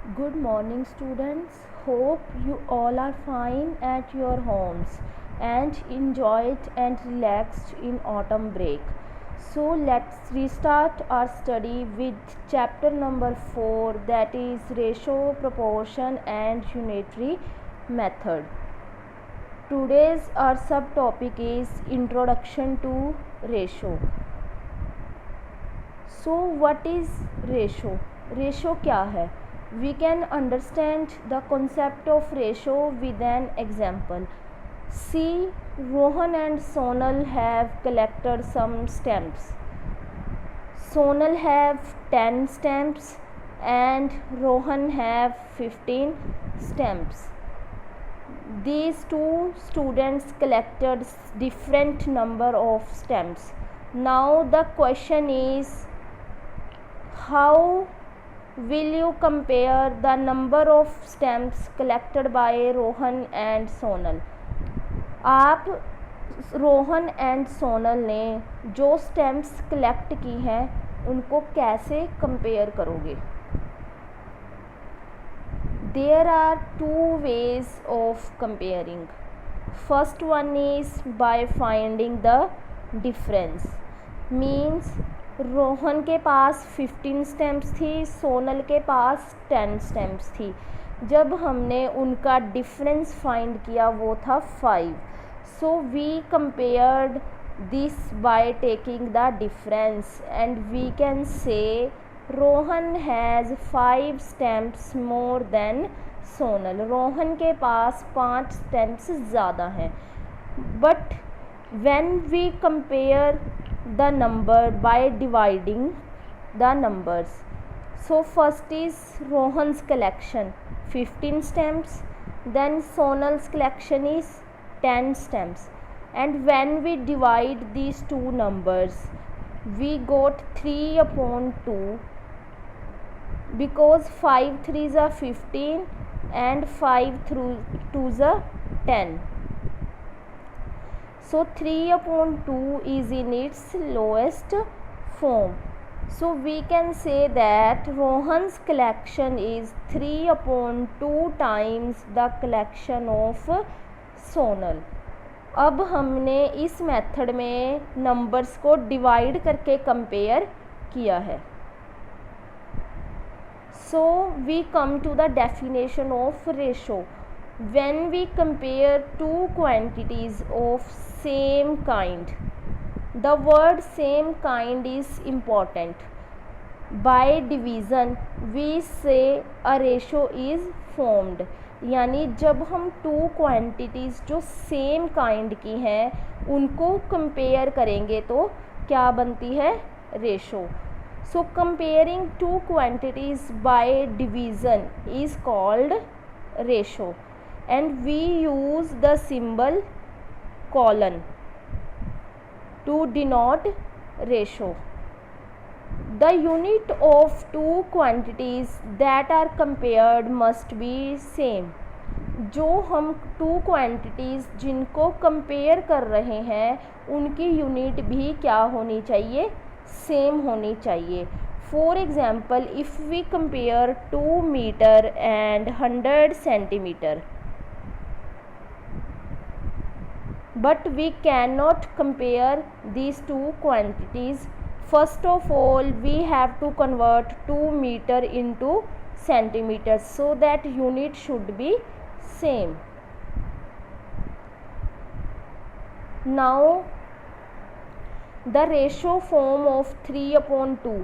Good morning, students. Hope you all are fine at your homes and enjoyed and relaxed in autumn break. So, let's restart our study with chapter number 4, that is ratio, proportion, and unitary method. Today's our subtopic is introduction to ratio. So, what is ratio? Ratio क्या है? We can understand the concept of ratio with an example. See, Rohan and Sonal have collected some stamps. Sonal have 10 stamps and Rohan have 15 stamps. These two students collected different number of stamps. Now the question is, how will you compare the number of stamps collected by Rohan and Sonal? आप Rohan and Sonal ने जो stamps collect की हैं उनको कैसे compare करोगे? There are two ways of comparing. First one is by finding the difference. Means Rohan के पास 15 stamps थी, सोनल के पास 10 स्टैम्प्स थी. जब हमने उनका डिफरेंस फाइंड किया वो था 5. So we compared this by taking the difference and we can say Rohan has 5 stamps more than Sonal. Rohan के पास 5 स्टैम्प्स ज़्यादा हैं. But when we compare the number by dividing the numbers, so first is Rohan's collection 15 stamps, then Sonal's collection is 10 stamps, and when we divide these two numbers we got 3 upon 2 because 5 3s are 15 and 5 through 2s are 10. So 3 upon 2 is in its lowest form. So we can say that Rohan's collection is 3 upon 2 times the collection of Sonal. अब हमने इस method में numbers को divide करके compare किया है. So we come to the definition of ratio. When we compare two quantities of same kind, the word same kind is important. By division we say a ratio is formed. यानी जब हम two quantities जो same kind की हैं उनको compare करेंगे तो क्या बनती है? Ratio. So comparing two quantities by division is called ratio. And we use the symbol colon to denote ratio. The unit of two quantities that are compared must be same. जो हम two quantities जिनको compare कर रहे हैं उनकी unit भी क्या होनी चाहिए? सेम होनी चाहिए. For example, if we compare 2 metre and 100 centimetre, but we cannot compare these two quantities. First of all, we have to convert 2 meter into centimeters, so that unit should be same. Now the ratio form of 3 upon 2,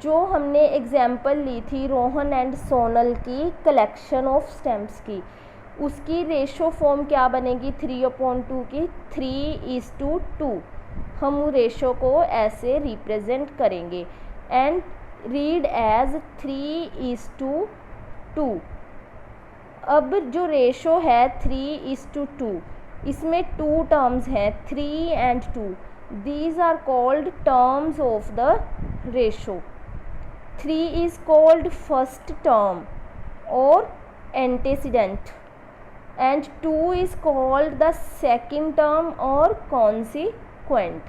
जो हमने example ली थी Rohan and Sonal की collection of stamps की, उसकी ratio form क्या बनेगी? 3 upon 2 की 3:2. हम रेशो को ऐसे रिप्रेजेंट करेंगे एंड रीड एज 3:2. अब जो रेशो है 3:2, इसमें 2 टर्म्स हैं 3 and 2. These are called terms of the ratio. 3 is called first term और antecedent and 2 is called the second term or consequent.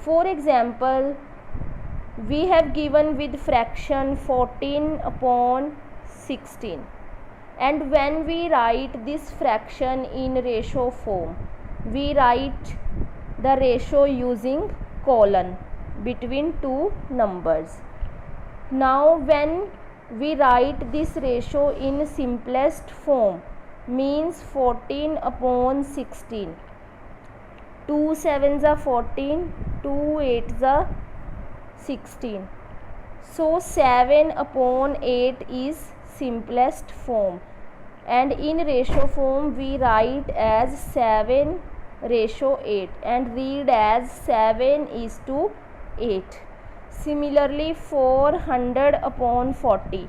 For example, we have given with fraction 14 upon 16, and when we write this fraction in ratio form, we write the ratio using colon between two numbers. Now when we write this ratio in simplest form, means 14 upon 16, 2 sevens are 14, 2 eights are 16. So 7 upon 8 is simplest form, and in ratio form we write as 7 ratio 8 and read as 7:8. Similarly 400 upon 40,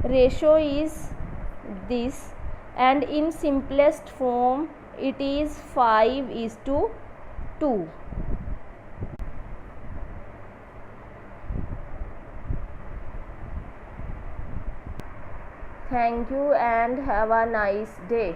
ratio is this, and in simplest form it is 5:2. Thank you and have a nice day.